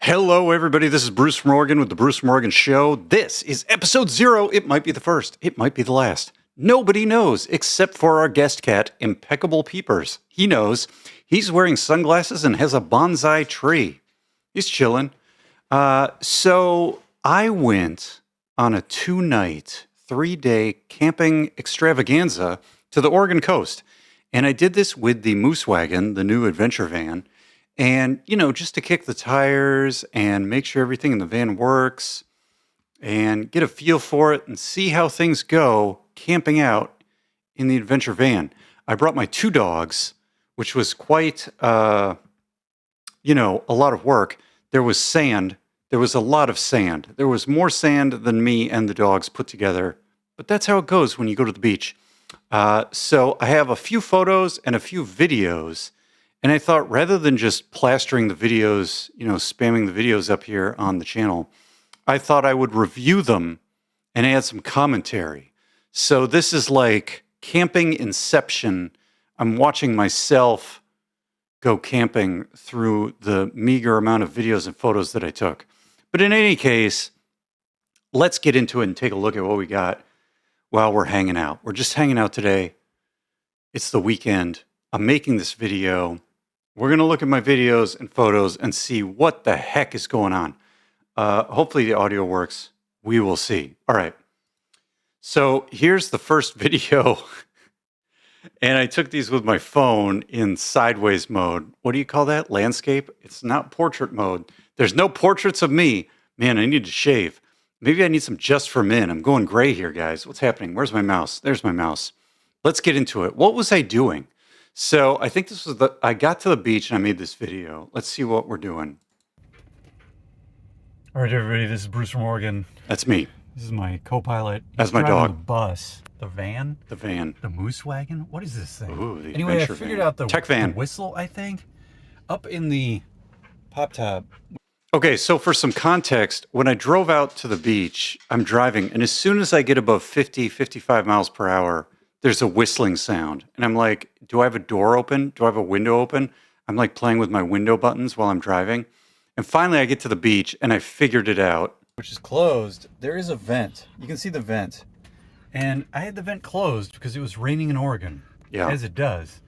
Hello, everybody. This is Bruce Morgan with The Bruce Morgan Show. This is episode 0. It might be the first. It might be the last. Nobody knows except for our guest cat, Impeccable Peepers. He knows. He's wearing sunglasses and has a bonsai tree. He's chilling. So I went on a 2-night, 3-day camping extravaganza to the Oregon coast. And I did this with the Moose Wagon, the new adventure van. And, just to kick the tires and make sure everything in the van works and get a feel for it and see how things go camping out in the adventure van. I brought my 2 dogs, which was quite, a lot of work. There was sand. There was a lot of sand. There was more sand than me and the dogs put together. But that's how it goes when you go to the beach. So I have a few photos and a few videos. And I thought rather than just plastering the videos, spamming the videos up here on the channel, I thought I would review them and add some commentary. So this is like camping inception. I'm watching myself go camping through the meager amount of videos and photos that I took. But in any case, let's get into it and take a look at what we got while we're hanging out. We're just hanging out today. It's the weekend. I'm making this video. We're going to look at my videos and photos and see what the heck is going on. Hopefully the audio works. We will see. All right. So here's the first video. And I took these with my phone in sideways mode. What do you call that? Landscape? It's not portrait mode. There's no portraits of me. Man, I need to shave. Maybe I need some Just for Men. I'm going gray here, guys. What's happening? Where's my mouse? There's my mouse. Let's get into it. What was I doing? So I think this was I got to the beach and I made this video. Let's see what we're doing. All right, everybody, this is Bruce Morgan. That's me. This is my co-pilot. That's my dog. The bus, the van, the Moose Wagon. What is this thing? Ooh, the anyway, I adventure figured van. out the Tech van. the whistle, I think, up in the pop top. Okay, so for some context, when I drove out to the beach, I'm driving, and as soon as I get above 50, 55 miles per hour, there's a whistling sound. And I'm like, do I have a door open? Do I have a window open? I'm like playing with my window buttons while I'm driving. And finally I get to the beach and I figured it out. Which is closed. There is a vent. You can see the vent. And I had the vent closed because it was raining in Oregon. Yeah. As it does.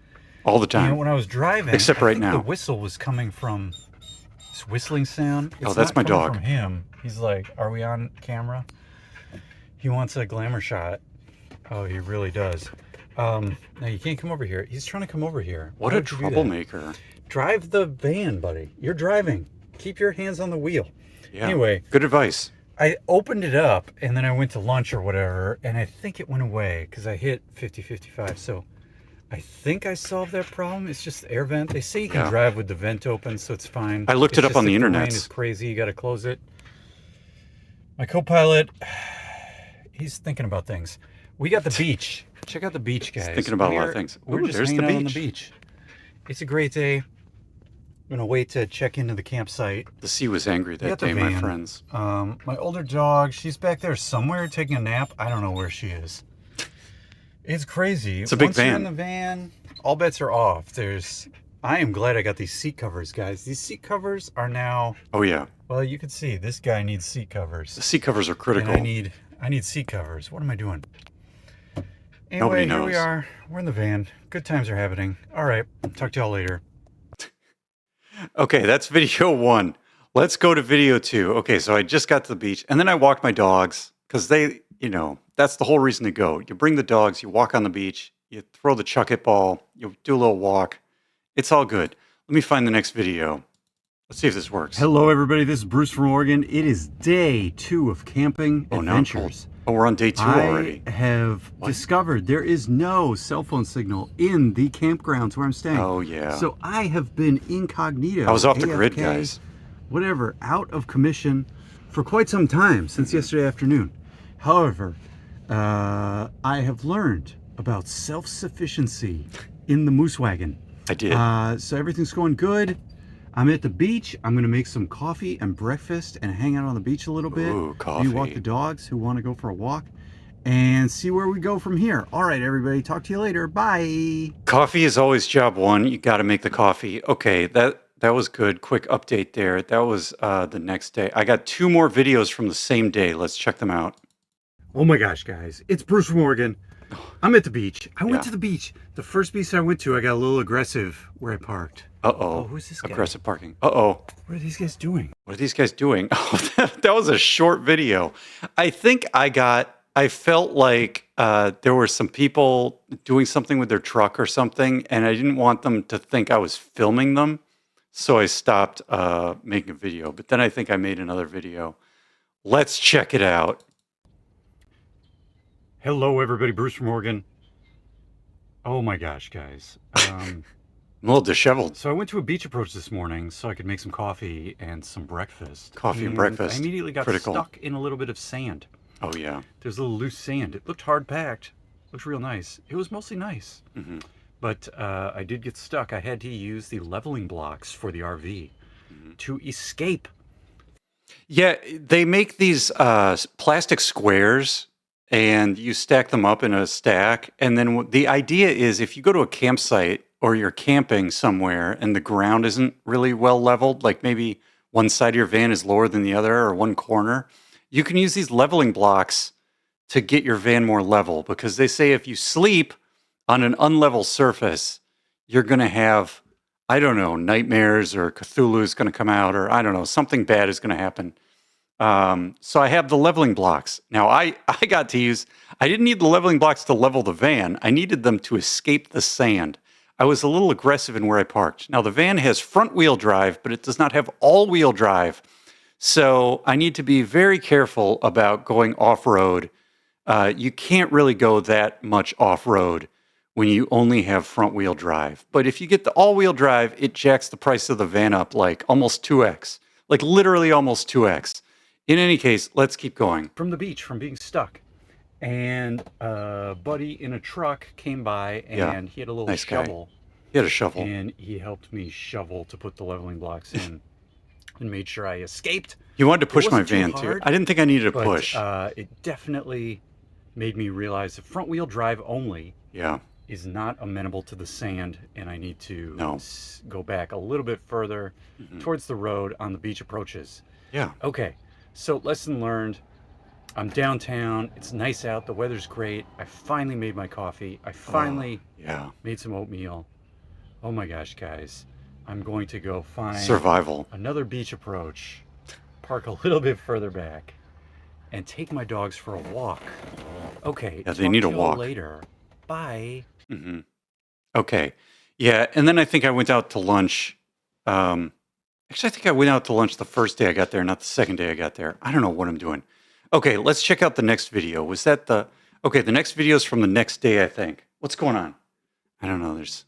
All the time. And when I was driving, Except right I think now. the whistle was coming from this whistling sound. It's that's not my coming dog. From him. He's like, are we on camera? He wants a glamour shot. Oh, he really does. No, you can't come over here. He's trying to come over here. What a troublemaker. Drive the van, buddy. You're driving. Keep your hands on the wheel. Yeah. Anyway. Good advice. I opened it up, and then I went to lunch or whatever, and I think it went away because I hit 50, 55. So I think I solved that problem. It's just the air vent. They say you can drive with the vent open, so it's fine. I looked it up on the internet. The rain is crazy. You got to close it. My co-pilot, he's thinking about things. We got the beach. Check out the beach, guys. He's thinking about a lot of things. We're Ooh, just there's hanging the out on the beach. beach. It's a great day. I'm going to wait to check into the campsite. The sea was angry that day, my friends. My older dog, she's back there somewhere taking a nap. I don't know where she is. It's crazy. It's a big Once you're van. in the van, all bets are off. I am glad I got these seat covers, guys. These seat covers are now... Oh, yeah. Well, you can see this guy needs seat covers. The seat covers are critical. And I need seat covers. What am I doing? Anyway, Nobody knows. Here we are. We're in the van. Good times are happening. All right. Talk to y'all later. Okay, that's video 1. Let's go to video 2. Okay, so I just got to the beach, and then I walked my dogs, because they, that's the whole reason to go. You bring the dogs, you walk on the beach, you throw the chuck-it ball, you do a little walk. It's all good. Let me find the next video. Let's see if this works. Hello, everybody. This is Bruce from Oregon. It is day 2 of camping adventures. Oh, we're on day 2 already. I have discovered there is no cell phone signal in the campgrounds where I'm staying. Oh, yeah. So I have been incognito. I was off the AFK, grid, guys. Whatever, out of commission for quite some time, since yesterday afternoon. However, I have learned about self-sufficiency in the Moose Wagon. I did. So everything's going good. I'm at the beach. I'm going to make some coffee and breakfast and hang out on the beach a little bit. Ooh, coffee. You walk the dogs who want to go for a walk and see where we go from here. All right, everybody. Talk to you later. Bye. Coffee is always job 1. You got to make the coffee. Okay, That was good. Quick update there. That was the next day. I got 2 more videos from the same day. Let's check them out. Oh my gosh, guys. It's Bruce Morgan. I'm at the beach. I went Yeah. to the beach. The first beach I went to, I got a little aggressive where I parked. Uh-oh. who's this guy? Aggressive parking. Uh-oh. What are these guys doing? What are these guys doing? Oh, that was a short video. I think I felt like there were some people doing something with their truck or something, and I didn't want them to think I was filming them. So I stopped making a video. But then I think I made another video. Let's check it out. Hello, everybody. Bruce Morgan. Oh my gosh, guys. I'm a little disheveled. So I went to a beach approach this morning so I could make some coffee and some breakfast. Coffee and breakfast. I immediately got Critical. stuck in a little bit of sand. Oh, yeah. There's a little loose sand. It looked hard packed. Looked real nice. It was mostly nice. Hmm. But I did get stuck. I had to use the leveling blocks for the RV to escape. Yeah, they make these plastic squares and you stack them up in a stack. And then the idea is if you go to a campsite or you're camping somewhere and the ground isn't really well leveled, like maybe one side of your van is lower than the other or one corner, you can use these leveling blocks to get your van more level because they say if you sleep on an unlevel surface, you're going to have, I don't know, nightmares or Cthulhu's going to come out or I don't know, something bad is going to happen. So I have the leveling blocks. Now I got to use, I didn't need the leveling blocks to level the van. I needed them to escape the sand. I was a little aggressive in where I parked. Now the van has front wheel drive, but it does not have all wheel drive. So I need to be very careful about going off-road. You can't really go that much off-road when you only have front wheel drive. But if you get the all-wheel drive, it jacks the price of the van up like almost 2x, like literally almost 2x. In any case, let's keep going. From the beach, from being stuck. And a buddy in a truck came by and Yeah, he had a little nice guy. shovel. He had a shovel. And he helped me shovel to put the leveling blocks in and made sure I escaped. He wanted to push my wasn't too van too. hard, I didn't think I needed a But push. it definitely made me realize that front wheel drive only Yeah. is not amenable to the sand, and I need to No. go back a little bit further towards the road on the beach approaches. Yeah. Okay, so lesson learned. I'm downtown. It's nice out. The weather's great. I finally made my coffee. I finally Yeah. made some oatmeal. Oh my gosh, guys. I'm going to go find Survival. another beach approach, park a little bit further back, and take my dogs for a walk. Okay, Yeah, they need a talk to you walk. later. Bye. Hmm. Okay. Yeah. And then I think I went out to lunch. Actually, I think I went out to lunch the first day I got there, not the second day I got there. I don't know what I'm doing. Okay, let's check out the next video. Was that the... Okay, the next video is from the next day, I think. What's going on? I don't know. There's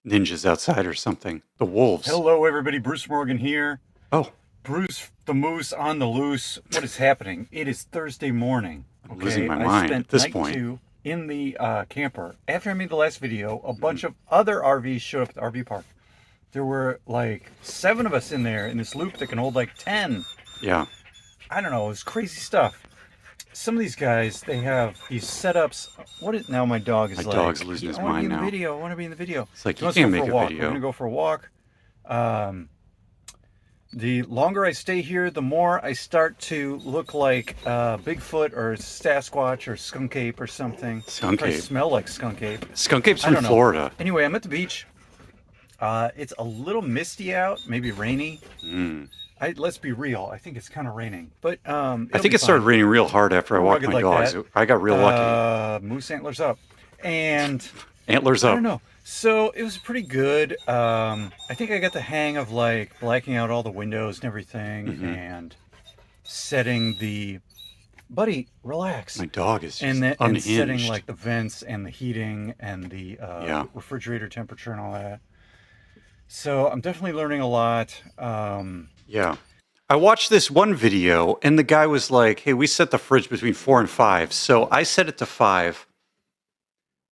ninjas outside or something. The wolves. Hello, everybody. Bruce Morgan here. Oh, Bruce the Moose on the loose. What is happening? It is Thursday morning. I'm losing my mind spent at this night point. 2 in the camper. After I made the last video, a bunch of other RVs showed up at the RV park. There were like 7 of us in there in this loop that can hold like 10. yeah. I don't know. It was crazy stuff. Some of these guys, they have these setups. What is now? My dog is My like. dog's losing his I want to mind be in now. the video. I want to be in the video. It's like, He you wants to can't go make for a walk. video. We're gonna go for a walk. The longer I stay here, the more I start to look like Bigfoot or Sasquatch or Skunk Ape or something. Skunk I Ape. smell like Skunk Ape. Skunk Ape's I from don't know. Florida. Anyway, I'm at the beach. It's a little misty out, maybe rainy. Mm. Let's be real. I think it's kind of raining, but I think it started raining real hard after I walked Rugged my like dogs. that. I got real lucky. Moose antlers up, and Antlers I up. don't know. So it was pretty good. I think I got the hang of like blacking out all the windows and everything, and setting the. Buddy, relax. My dog is just and unhinged. setting like the vents and the heating and the Yeah. refrigerator temperature and all that. So I'm definitely learning a lot. Yeah. I watched this one video and the guy was like, hey, we set the fridge between 4 and 5. So I set it to 5.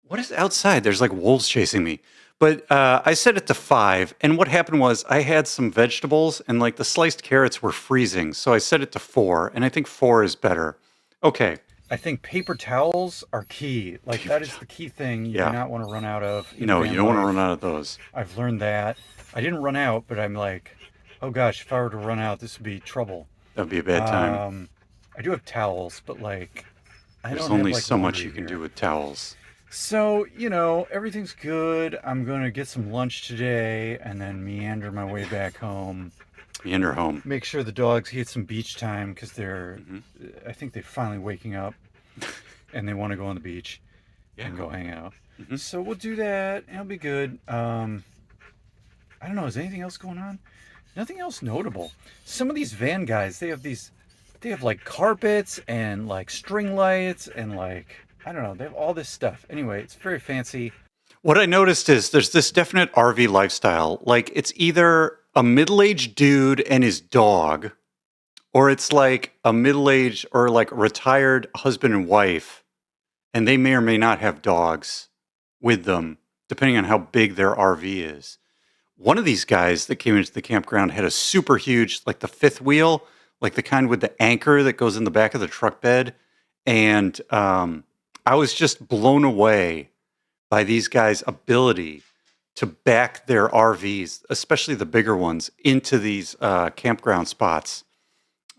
What is outside? There's like wolves chasing me. But I set it to 5. And what happened was I had some vegetables and like the sliced carrots were freezing. So I set it to 4. And I think 4 is better. Okay. I think paper towels are key. Like Paper that is towel. the key thing you do Yeah. not want to run out of in No, you van don't want to run life. out of those. I've learned that. I didn't run out, but I'm like, oh gosh, if I were to run out, this would be trouble. That'd be a bad time. Um, I do have towels, but like, I There's don't have only like so much laundry you can do here. with towels. So, everything's good. I'm going to get some lunch today and then meander my way back home. Meander home. Make sure the dogs get some beach time because Hmm. I think they're finally waking up and they want to go on the beach Yeah. and go hang out. Hmm. So we'll do that. It'll be good. I don't know. Is anything else going on? Nothing else notable. Some of these van guys, they have like carpets and like string lights and like, I don't know, they have all this stuff. Anyway, it's very fancy. What I noticed is there's this definite RV lifestyle. Like it's either a middle-aged dude and his dog, or it's like a middle-aged or like retired husband and wife, and they may or may not have dogs with them, depending on how big their RV is. One of these guys that came into the campground had a super huge, like the fifth wheel, like the kind with the anchor that goes in the back of the truck bed. And I was just blown away by these guys' ability to back their RVs, especially the bigger ones, into these campground spots.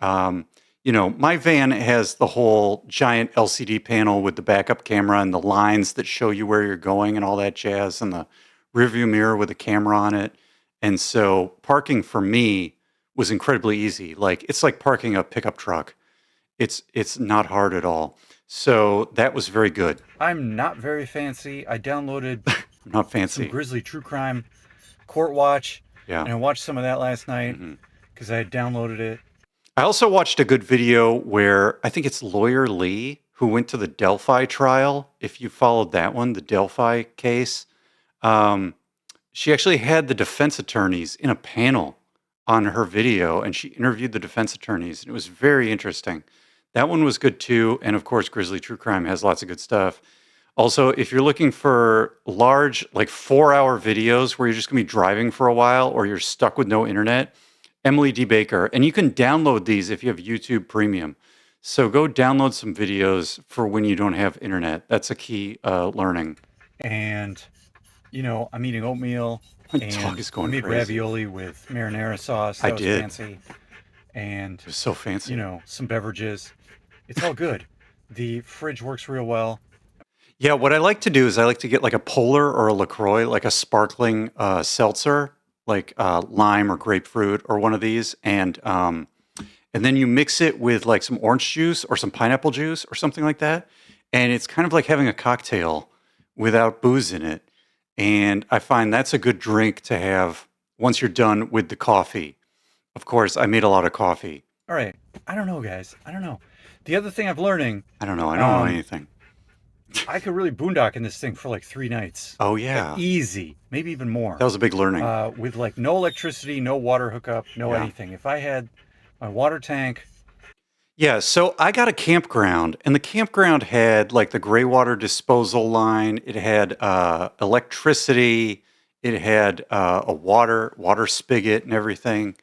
Um, my van has the whole giant LCD panel with the backup camera and the lines that show you where you're going and all that jazz, and the rearview mirror with a camera on it. And so parking for me was incredibly easy. Like it's like parking a pickup truck. It's not hard at all. So that was very good. I'm not very fancy. I downloaded I'm not some fancy. Grizzly True Crime Court Watch Yeah. and I watched some of that last night Hmm. because I had downloaded it. I also watched a good video where I think it's Lawyer Lee who went to the Delphi trial. If you followed that one, the Delphi case, um, she actually had the defense attorneys in a panel on her video and she interviewed the defense attorneys. And it was very interesting. That one was good too. And of course, Grizzly True Crime has lots of good stuff. Also, if you're looking for large, like 4 hour videos where you're just going to be driving for a while or you're stuck with no internet, Emily D. Baker. And you can download these if you have YouTube Premium. So go download some videos for when you don't have internet. That's a key learning. And, I'm eating oatmeal My dog and is I going made crazy. ravioli with marinara sauce. I That was did. fancy. And, It was so fancy. some beverages. It's all good. The fridge works real well. Yeah, what I like to do is I like to get like a Polar or a LaCroix, like a sparkling seltzer, like lime or grapefruit or one of these, and then you mix it with like some orange juice or some pineapple juice or something like that, and it's kind of like having a cocktail without booze in it. And I find that's a good drink to have once you're done with the coffee. Of course, I made a lot of coffee. All right. I don't know, guys. I don't know. The other thing I'm learning, I don't know. I don't know um, anything. I could really boondock in this thing for like 3 nights. Oh yeah, Easy. Maybe even more. that was a big learning. With like no electricity, no water hookup, no Yeah. anything. If I had my water tank, Yeah, so I got a campground, and the campground had like the gray water disposal line. It had electricity. It had a water spigot and everything.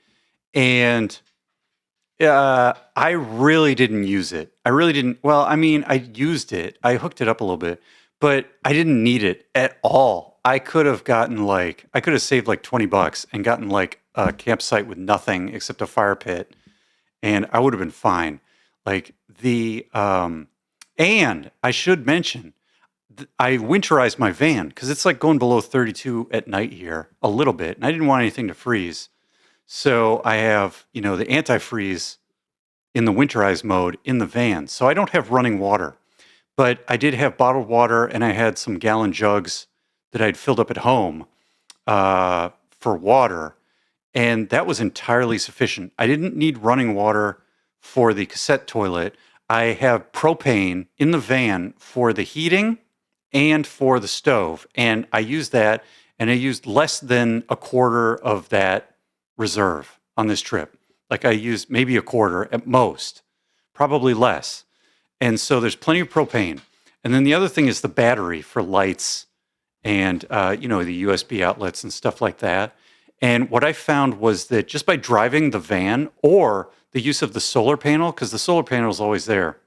And I really didn't use it. I really didn't. Well, I mean, I used it. I hooked it up a little bit, but I didn't need it at all. I could have saved like $20 and gotten like a campsite with nothing except a fire pit, and I would have been fine. Like and I should mention, I winterized my van because it's like going below 32 at night here a little bit, and I didn't want anything to freeze. So I have, the antifreeze in the winterized mode in the van. So I don't have running water, but I did have bottled water and I had some gallon jugs that I'd filled up at home for water. And that was entirely sufficient. I didn't need running water for the cassette toilet. I have propane in the van for the heating and for the stove. And I used that, and I used less than a quarter of that reserve on this trip. Like I used maybe a quarter at most, probably less. And so there's plenty of propane. And then the other thing is the battery for lights and the USB outlets and stuff like that. And what I found was that just by driving the van or the use of the solar panel, because the solar panel is always there,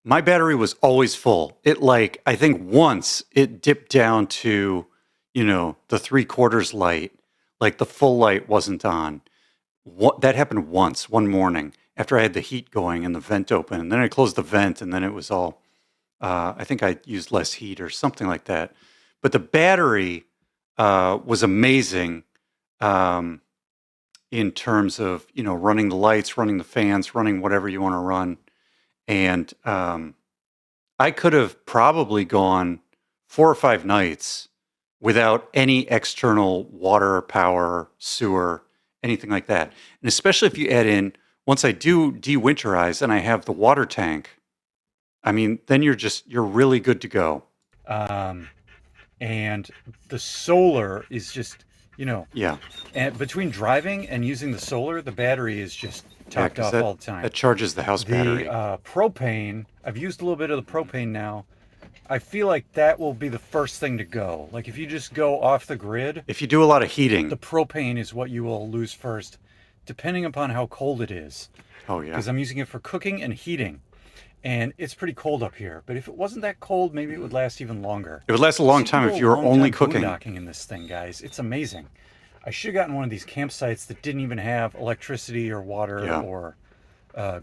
my battery was always full. It like I think once it dipped down to, the 3/4 light, like the full light wasn't on. What that happened once, one morning after I had the heat going and the vent open, and then I closed the vent, and then it was all. I think I used less heat or something like that. But the battery was amazing um, in terms of running the lights, running the fans, running whatever you want to run, and I could have probably gone 4 or 5 nights without any external water, power, sewer, anything like that. And especially if you add in, once I do de-winterize and I have the water tank, I mean, then you're really good to go. Um, and the solar is just, Yeah, and between driving and using the solar, the battery is just yeah, topped because off that all the time. that charges the house The battery. propane, I've used a little bit of the propane now. I feel like that will be the first thing to go. Like if you just go off the grid, If you do a lot of the heating, propane is what you will lose first, depending upon how cold it is. oh yeah, Because I'm using it for cooking and heating. And it's pretty cold up here. But if it wasn't that cold, maybe it would last even longer. it would last a long So you can time go if a you were long only time cooking. boondocking in this thing, guys. It's amazing. I should have gotten one of these campsites that didn't even have electricity or water Yeah, or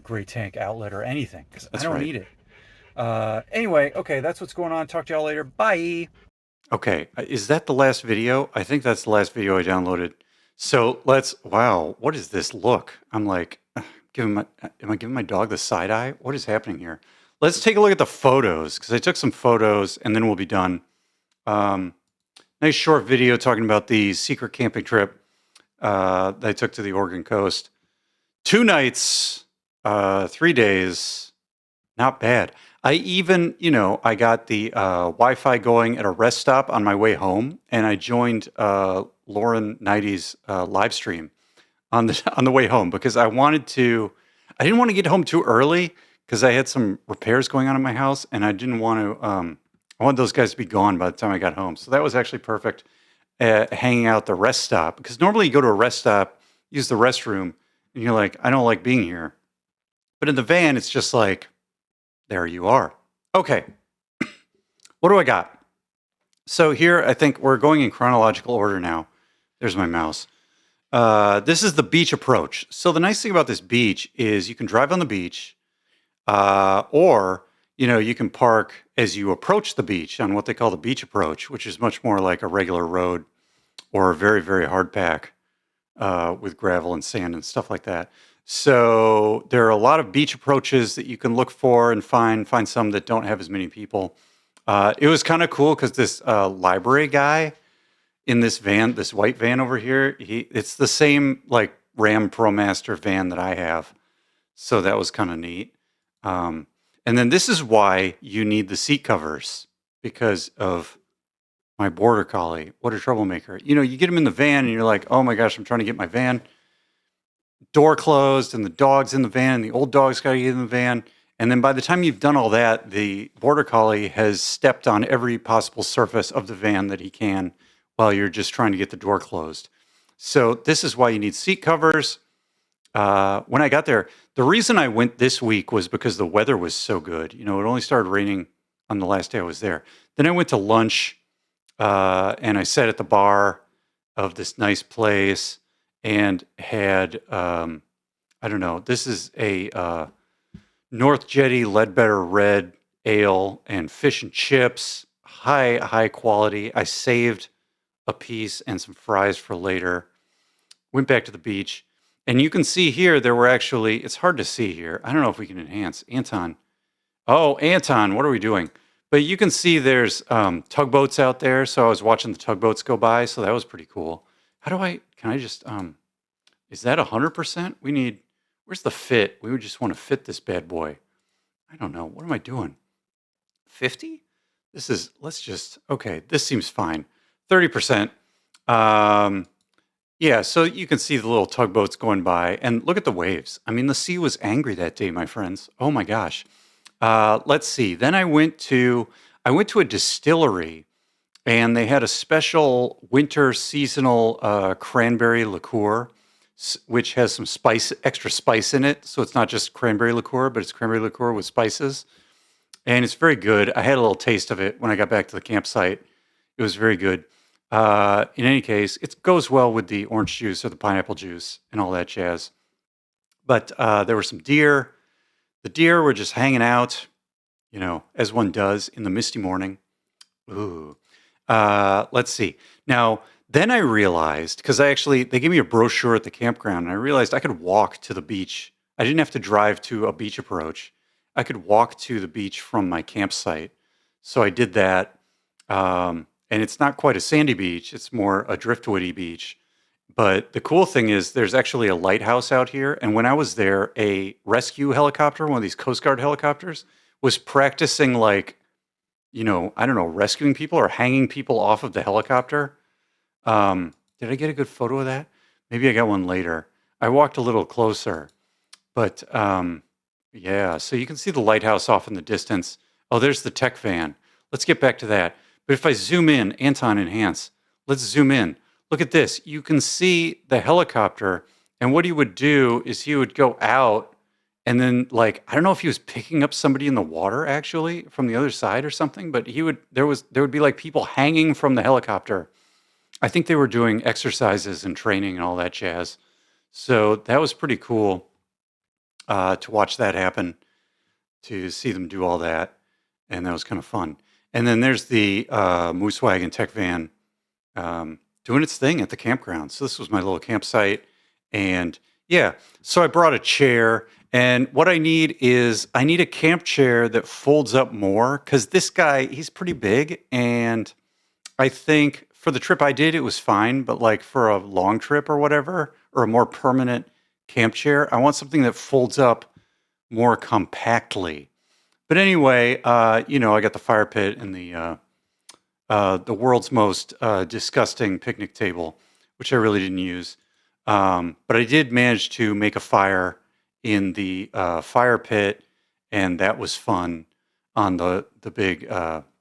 gray tank outlet or anything because I that's don't right. need it. Anyway, okay, that's what's going on. Talk to y'all later. Bye. Okay, is that the last video? I think that's the last video I downloaded. So wow, what is this look? I'm like, am I giving my dog the side eye? What is happening here? Let's take a look at the photos because I took some photos and then we'll be done. Um, nice short video talking about the secret camping trip that I took to the Oregon coast. 2 nights, 3 days, not bad. I even, I got the Wi-Fi going at a rest stop on my way home, and I joined Lauren Nighty's live stream on the on the way home because I didn't want to get home too early because I had some repairs going on in my house, and I didn't want to. I wanted those guys to be gone by the time I got home, so that was actually perfect. Hanging out at the rest stop because normally you go to a rest stop, use the restroom, and you're like, I don't like being here. But in the van, it's just like, there you are. Okay, what do I got? So here, I think we're going in chronological order now. There's my mouse. This is the beach approach. So the nice thing about this beach is you can drive on the beach, or you can park as you approach the beach on what they call the beach approach, which is much more like a regular road or a very very hard pack with gravel and sand and stuff like that. So there are a lot of beach approaches that you can look for and find some that don't have as many people. It was kind of cool because this library guy in this van, this white van over here, it's the same like Ram ProMaster van that I have. So that was kind of neat. Um, and then this is why you need the seat covers because of my border collie. What a troublemaker. You get him in the van and you're like, oh my gosh, I'm trying to get my van door closed and the dog's in the van and the old dog's got to get in the van. And then by the time you've done all that, the border collie has stepped on every possible surface of the van that he can while you're just trying to get the door closed. So this is why you need seat covers. When I got there, the reason I went this week was because the weather was so good. It only started raining on the last day I was there. Then I went to lunch and I sat at the bar of this nice place and had, I don't know, this is a North Jetty Ledbetter Red Ale and fish and chips, high quality. I saved a piece and some fries for later. Went back to the beach. And you can see here, there were actually, it's hard to see here. I don't know if we can enhance. Anton. Oh, Anton, what are we doing? But you can see there's tugboats out there. So I was watching the tugboats go by. So that was pretty cool. Can I just, is that 100%? Where's the fit? We would just want to fit this bad boy. I don't know. What am I doing? 50? Okay, this seems fine. 30%. Yeah, so you can see the little tugboats going by and look at the waves. I mean, the sea was angry that day, my friends. Oh my gosh. Let's see. Then I went to a distillery and they had a special winter seasonal cranberry liqueur, which has some extra spice in it. So it's not just cranberry liqueur, but it's cranberry liqueur with spices. and it's very good. I had a little taste of it when I got back to the campsite. It was very good. In any case, it goes well with the orange juice or the pineapple juice and all that jazz. But there were some deer. The deer were just hanging out, as one does in the misty morning. Ooh. Let's see. Now, then I realized, because they gave me a brochure at the campground, and I realized I could walk to the beach. I didn't have to drive to a beach approach. I could walk to the beach from my campsite. So I did that. And it's not quite a sandy beach, it's more a driftwoody beach. But the cool thing is, there's actually a lighthouse out here. And when I was there, a rescue helicopter, one of these Coast Guard helicopters, was practicing, like, I don't know, rescuing people or hanging people off of the helicopter. Did I get a good photo of that? Maybe I got one later. I walked a little closer, but yeah. So you can see the lighthouse off in the distance. Oh, there's the tech van. Let's get back to that. But if I zoom in, Anton, enhance. Let's zoom in. Look at this. You can see the helicopter, and what he would do is he would go out, and then, like, I don't know if he was picking up somebody in the water actually from the other side or something, but there would be like people hanging from the helicopter. I think they were doing exercises and training and all that jazz. So that was pretty cool to watch that happen, to see them do all that, and that was kind of fun. And then there's the Moose Wagon Tech Van doing its thing at the campground. So this was my little campsite, and yeah, so I brought a chair, and what I need a camp chair that folds up more, because this guy, he's pretty big, and I think for the trip I did, it was fine, but like for a long trip or whatever, or a more permanent camp chair, I want something that folds up more compactly. But anyway, I got the fire pit and the world's most disgusting picnic table, which I really didn't use. But I did manage to make a fire in the fire pit, and that was fun on the big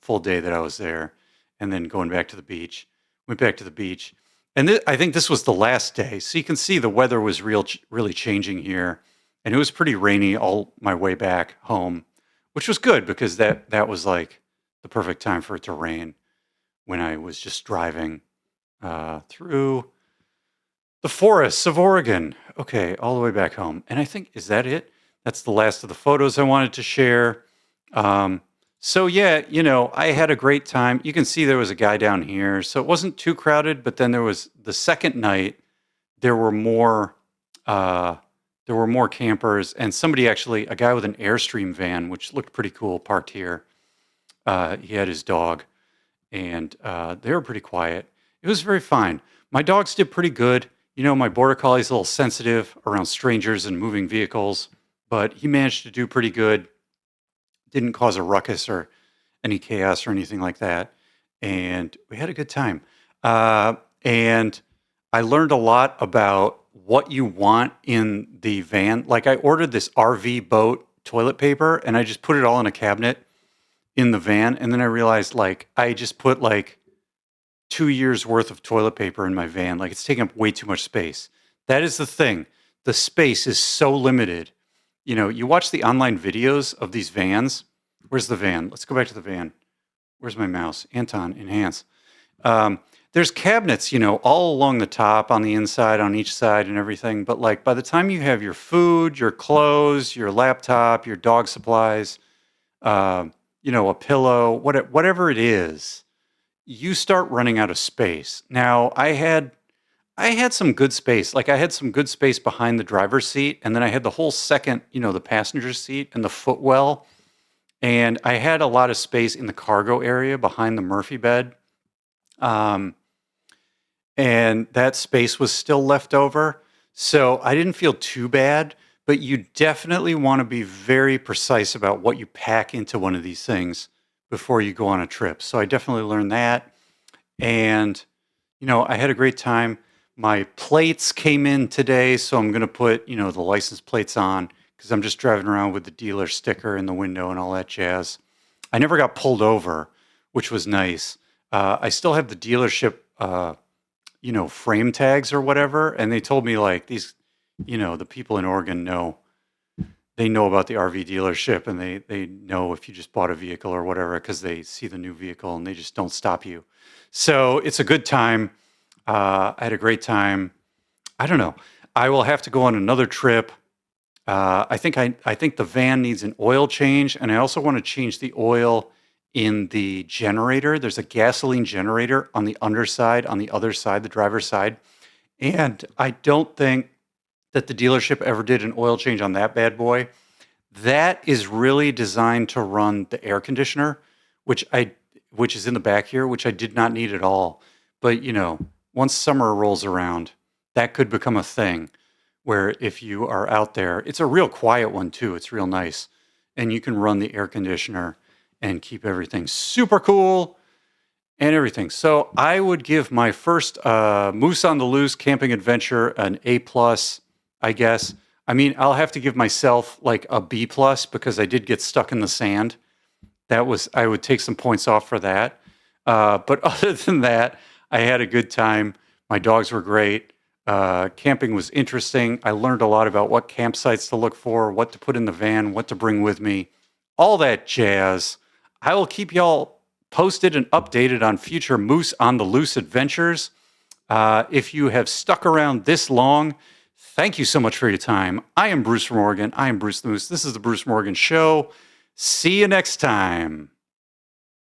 full day that I was there. And then going back to the beach, went back to the beach, and I think this was the last day. So you can see the weather was really changing here, and it was pretty rainy all my way back home, which was good because that was like the perfect time for it to rain when I was just driving through the forests of Oregon. Okay, all the way back home. And I think, is that it? That's the last of the photos I wanted to share. So yeah, I had a great time. You can see there was a guy down here, so it wasn't too crowded. But then there was the second night. There were more. There were more campers, and somebody actually, a guy with an Airstream van, which looked pretty cool, parked here. He had his dog, and they were pretty quiet. It was very fine. My dogs did pretty good. My border collie's a little sensitive around strangers and moving vehicles, but he managed to do pretty good. Didn't cause a ruckus or any chaos or anything like that. And we had a good time. And I learned a lot about what you want in the van. Like, I ordered this RV boat toilet paper, and I just put it all in a cabinet in the van. And then I realized, like, I just put like 2 years worth of toilet paper in my van. Like, it's taking up way too much space. That is the thing. The space is so limited. You watch the online videos of these vans. Where's the van? Let's go back to the van. Where's my mouse? Anton, enhance. There's cabinets, all along the top, on the inside, on each side, and everything. But like, by the time you have your food, your clothes, your laptop, your dog supplies, a pillow, whatever it is, you start running out of space. Now, I had some good space. Like, I had some good space behind the driver's seat, and then I had the whole second, the passenger seat and the footwell. And I had a lot of space in the cargo area behind the Murphy bed. And that space was still left over. So I didn't feel too bad, but you definitely want to be very precise about what you pack into one of these things before you go on a trip. So I definitely learned that. And, I had a great time. My plates came in today, so I'm going to put, the license plates on because I'm just driving around with the dealer sticker in the window and all that jazz. I never got pulled over, which was nice. I still have the dealership, frame tags or whatever, and they told me, like, these, the people in Oregon know they know about the RV dealership, and they know if you just bought a vehicle or whatever because they see the new vehicle and they just don't stop you. So it's a good time. I had a great time. I don't know. I will have to go on another trip. I think the van needs an oil change, and I also want to change the oil in the generator. There's a gasoline generator on the underside, on the other side, the driver's side, and I don't think that the dealership ever did an oil change on that bad boy. That is really designed to run the air conditioner, which I which is in the back here, which I did not need at all. But once summer rolls around, that could become a thing where if you are out there, it's a real quiet one too. It's real nice. And you can run the air conditioner and keep everything super cool and everything. So I would give my first Moose on the Loose camping adventure an A plus, I guess. I mean, I'll have to give myself like a B plus because I did get stuck in the sand. I would take some points off for that. But other than that, I had a good time. My dogs were great. Camping was interesting. I learned a lot about what campsites to look for, what to put in the van, what to bring with me, all that jazz. I will keep y'all posted and updated on future Moose on the Loose adventures. If you have stuck around this long, thank you so much for your time. I am Bruce from Oregon. I am Bruce the Moose. This is the Bruce Morgan Show. See you next time.